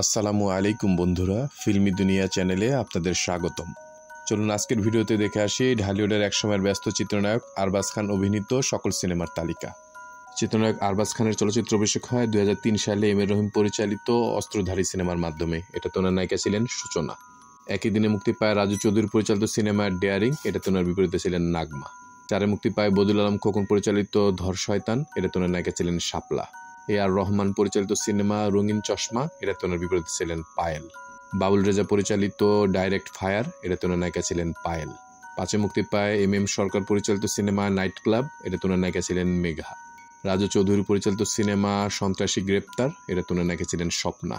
আসসালামু আলাইকুম বন্ধুরা, ফিল্মি দুনিয়া চ্যানেলে আপনাদের স্বাগতম। চলুন আজকের ভিডিওতে দেখে আসি ঢালিউডের একসময়ের ব্যস্ত চিত্রনায়ক আরবাজ খান অভিনীত সকল সিনেমার তালিকা। চিত্রনায়ক আরবাজ খানের চলচ্চিত্র অভিষেক হয় 2003 সালে এম এ রহিম পরিচালিত অস্ত্রধারী সিনেমার মাধ্যমে। এটাতে ওনার নায়িকা ছিলেন সূচনা। একই দিনে মুক্তি পায় রাজু চৌধুরী পরিচালিত সিনেমা ডেয়ারিং, এটাতে ওনার বিপরীতে ছিলেন নাগমা। চারে মুক্তি পায় বদিউল আলম খোকন পরিচালিত ধর শয়তান, এটাতে ওনার নায়িকা ছিলেন শাপলা। এ আর রহমান পরিচালিত সিনেমা রঙিন চশমা, এটাতে ওনার বিপরীতে ছিলেন পায়েল। বাবুল রেজা পরিচালিত ডাইরেক্ট ফায়ার, এটাতে ওনার নায়িকা ছিলেন পায়েল। পাঁচে মুক্তি পায় এম সরকার পরিচালিত সিনেমা নাইট ক্লাব, এটাতে ওনার নায়িকা ছিলেন মেঘা। রাজু চৌধুরী পরিচালিত সিনেমা সন্ত্রাসী গ্রেপ্তার, এটাতে ওনার নায়িকা ছিলেন স্বপ্না।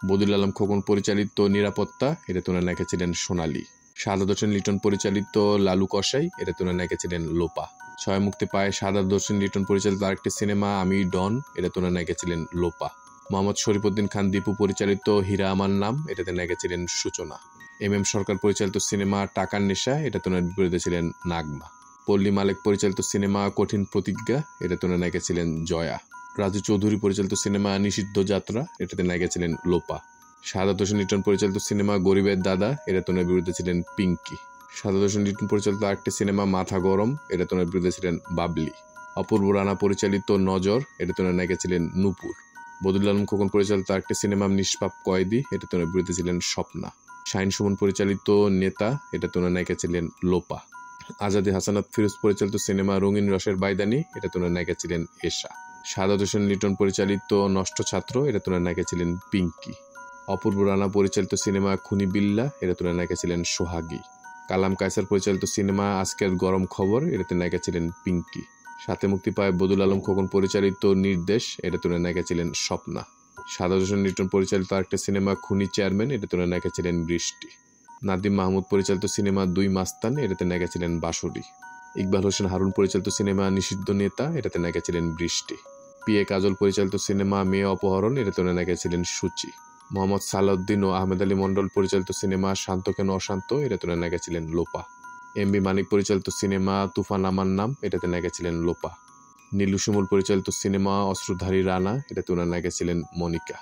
বদিউল আলম খোকন পরিচালিত নিরাপত্তা, এটাতে ওনার নায়িকা ছিলেন সোনালী। শাহাদাত হোসেন লিটন পরিচালিত লালু কসাই, এটাতে ওনার নায়িকা ছিলেন লোপা। ছয় মুক্তি পায় শাহাদাত হোসেন লিটন পরিচালিত আরেকটি সিনেমা আমি ডন, এটাতে ওনার নায়িকা ছিলেন লোপা। মোহাম্মদ শরীফউদ্দিন খান দীপু পরিচালিত হীরা আমার নাম, এটাতে নায়িকা ছিলেন সূচনা। এম সরকার পরিচালিত সিনেমা টাকার নেশা, এটাতে ওনার বিপরীতে ছিলেন নাগমা। পল্লী মালিক পরিচালিত সিনেমা কঠিন প্রতিজ্ঞা, এটাতে ওনার নায়িকা ছিলেন জয়া। রাজু চৌধুরী পরিচালিত সিনেমা নিষিদ্ধ যাত্রা, এটাতে নায়িকা ছিলেন লোপা। শাহাদাত হোসেন লিটন পরিচালিত সিনেমা গরিবের দাদা, এটাতে ওনার বিরুদ্ধে ছিলেন পিঙ্কি। শাহাদাত হোসেন লিটন পরিচালিত আরেকটি সিনেমা মাথা গরম, এটাতে ওনার বিরুদ্ধে ছিলেন বাবলি। অপূর্ব রানা পরিচালিত নজর, এটাতে ওনার নায়িকা ছিলেন নূপুর। বদিউল আলম খোকন পরিচালিত আরেকটি সিনেমা নিষ্পাপ কয়েদি, এটাতে ওনার বিরুদ্ধে ছিলেন স্বপ্না। শাহিন সুমন পরিচালিত নেতা, এটাতে ওনার নায়িকা ছিলেন লোপা। আজাদি হাসানাত ফিরোজ পরিচালিত সিনেমা রঙিন রসের বাইদানি, এটাতে ওনার নায়িকা ছিলেন এশা। শাহাদাত হোসেন লিটন পরিচালিত নষ্ট ছাত্র, এটাতে ওনার নায়িকা ছিলেন পিঙ্কি। অপূর্ব রানা পরিচালিত সিনেমা খুনি বিল্লা, এটাতে ওনার নায়িকা ছিলেন সোহাগী। কালাম কায়সার পরিচালিত সিনেমা আজকের গরম খবর, এটাতে নায়িকা ছিলেন পিঙ্কি। সাথে মুক্তি পায় বদিউল আলম খোকন পরিচালিত নির্দেশ, এটাতে ওনার নায়িকা ছিলেন স্বপ্না। শাহাদাত হোসেন লিটন পরিচালিত আরেকটা সিনেমা খুনি চেয়ারম্যান, এটাতে ওনার নায়িকা ছিলেন বৃষ্টি। নাদিম মাহমুদ পরিচালিত সিনেমা দুই মাস্তান, এটাতে নায়িকা ছিলেন বাঁশরী। ইকবাল হোসেন হারুন পরিচালিত সিনেমা নিষিদ্ধ নেতা, এটাতে নায়িকা ছিলেন বৃষ্টি। পি এ কাজল পরিচালিত সিনেমা মেয়ে অপহরণ, এটাতে ওনার নায়িকা ছিলেন সূচি। মোহাম্মদ সালাউদ্দিন ও আহমেদ আলী মন্ডল পরিচালিত সিনেমা শান্ত কেন অশান্ত, এটাতে ওনার নায়িকা ছিলেন লোপা। এম বি মানিক পরিচালিত সিনেমা তুফান আমার নাম, এটাতে নায়িকা ছিলেন লোপা। নীলু শিমুল পরিচালিত সিনেমা অস্ত্রধারী রানা, এটাতে ওনার নায়িকা ছিলেন মনিকা।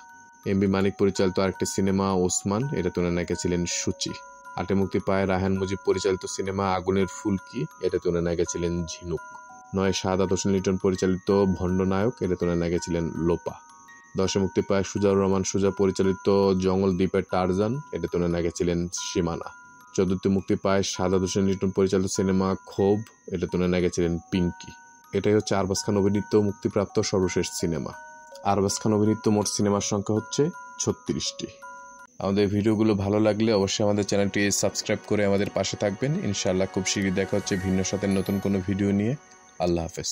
এম বি মানিক পরিচালিত আরেকটি সিনেমা ওসমান, এটাতে ওনার নায়িকা ছিলেন সূচি। আটে মুক্তি পায় রায়হান মুজিব পরিচালিত সিনেমা আগুনের ফুলকি, এটাতে ওনার নায়িকা ছিলেন ঝিনুক। নয় শাহাদাত হোসেন লিটন পরিচালিত ভণ্ড নায়ক, এটাতে ওনার নায়িকা ছিলেন লোপা। দশে মুক্তি পায় সুজাউর রহমান সুজা পরিচালিত জঙ্গল দ্বীপের টারজান, এটাতে ওনার নায়িকা ছিলেন সীমানা। চতুর্থে মুক্তি পায় শাহাদাত হোসেন লিটন পরিচালিত সিনেমা ক্ষোভ, এটাতে ওনার নায়িকা ছিলেন পিঙ্কি। এটাই হচ্ছে আরবাজ খান অভিনীত মুক্তিপ্রাপ্ত সর্বশেষ সিনেমা। আরবাজ খান অভিনীত মোট সিনেমার সংখ্যা হচ্ছে 36টি। আমাদের ভিডিওগুলো ভালো লাগলে অবশ্যই আমাদের চ্যানেলটি সাবস্ক্রাইব করে আমাদের পাশে থাকবেন। ইনশাআল্লাহ খুব শীঘ্রই দেখা হচ্ছে ভিন্ন সাথে নতুন কোনো ভিডিও নিয়ে। আল্লাহ হাফেজ।